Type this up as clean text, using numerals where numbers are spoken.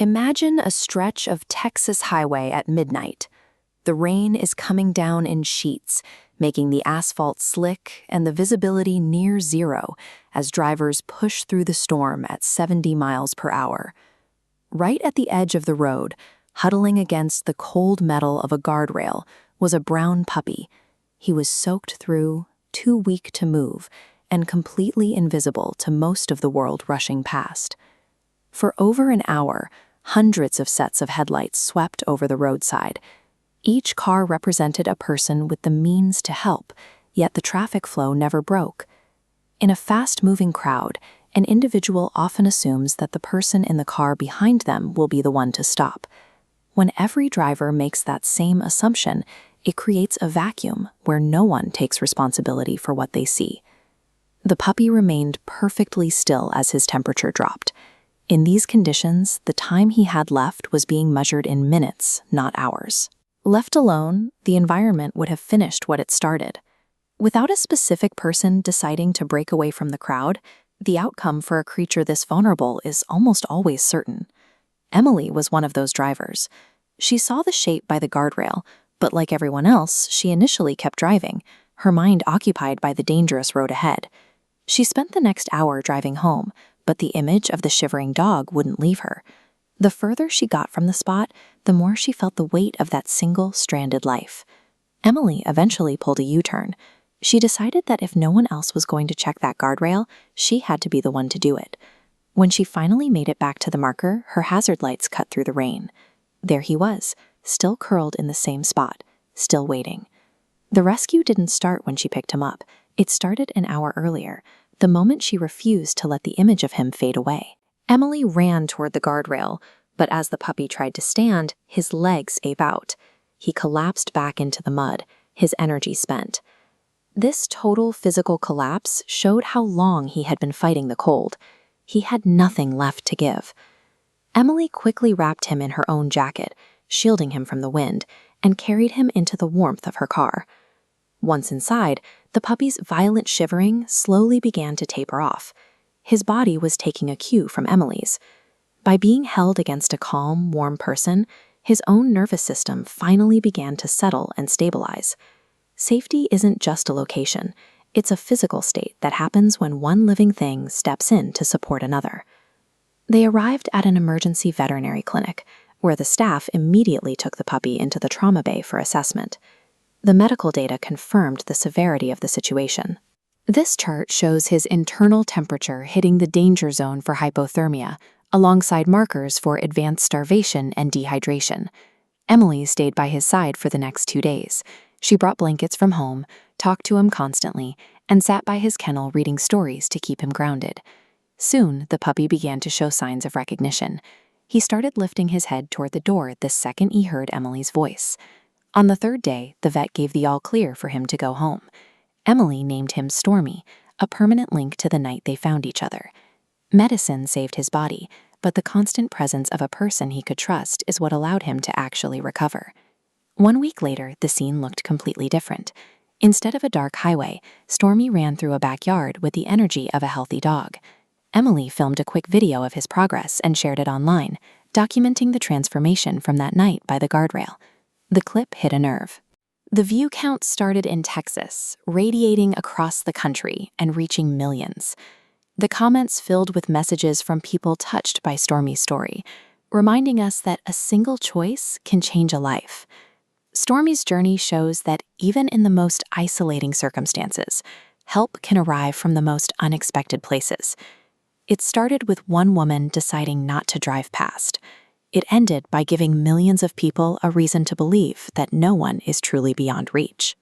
Imagine a stretch of Texas highway at midnight. The rain is coming down in sheets, making the asphalt slick and the visibility near zero as drivers push through the storm at 70 miles per hour. Right at the edge of the road, huddling against the cold metal of a guardrail, was a brown puppy. He was soaked through, too weak to move, and completely invisible to most of the world rushing past. For over an hour, hundreds of sets of headlights swept over the roadside. Each car represented a person with the means to help, yet the traffic flow never broke. In a fast-moving crowd, an individual often assumes that the person in the car behind them will be the one to stop. When every driver makes that same assumption, it creates a vacuum where no one takes responsibility for what they see. The puppy remained perfectly still as his temperature dropped. In these conditions, the time he had left was being measured in minutes, not hours. Left alone, the environment would have finished what it started. Without a specific person deciding to break away from the crowd, the outcome for a creature this vulnerable is almost always certain. Emily was one of those drivers. She saw the shape by the guardrail, but like everyone else, she initially kept driving, her mind occupied by the dangerous road ahead. She spent the next hour driving home, but the image of the shivering dog wouldn't leave her. The further she got from the spot, the more she felt the weight of that single, stranded life. Emily eventually pulled a U-turn. She decided that if no one else was going to check that guardrail, she had to be the one to do it. When she finally made it back to the marker, her hazard lights cut through the rain. There he was, still curled in the same spot, still waiting. The rescue didn't start when she picked him up. It started an hour earlier, the moment she refused to let the image of him fade away. Emily ran toward the guardrail, but as the puppy tried to stand, his legs gave out. He collapsed back into the mud, his energy spent. This total physical collapse showed how long he had been fighting the cold. He had nothing left to give. Emily quickly wrapped him in her own jacket, shielding him from the wind, and carried him into the warmth of her car. Once inside, the puppy's violent shivering slowly began to taper off. His body was taking a cue from Emily's. By being held against a calm, warm person, his own nervous system finally began to settle and stabilize. Safety isn't just a location. It's a physical state that happens when one living thing steps in to support another. They arrived at an emergency veterinary clinic, where the staff immediately took the puppy into the trauma bay for assessment. The medical data confirmed the severity of the situation. This chart shows his internal temperature hitting the danger zone for hypothermia, alongside markers for advanced starvation and dehydration. Emily stayed by his side for the next 2 days. She brought blankets from home, talked to him constantly, and sat by his kennel reading stories to keep him grounded. Soon, the puppy began to show signs of recognition. He started lifting his head toward the door the second he heard Emily's voice. On the 3rd day, the vet gave the all-clear for him to go home. Emily named him Stormy, a permanent link to the night they found each other. Medicine saved his body, but the constant presence of a person he could trust is what allowed him to actually recover. 1 week later, the scene looked completely different. Instead of a dark highway, Stormy ran through a backyard with the energy of a healthy dog. Emily filmed a quick video of his progress and shared it online, documenting the transformation from that night by the guardrail. The clip hit a nerve. The view count started in Texas, radiating across the country and reaching millions. The comments filled with messages from people touched by Stormy's story, reminding us that a single choice can change a life. Stormy's journey shows that even in the most isolating circumstances, help can arrive from the most unexpected places. It started with one woman deciding not to drive past. It ended by giving millions of people a reason to believe that no one is truly beyond reach.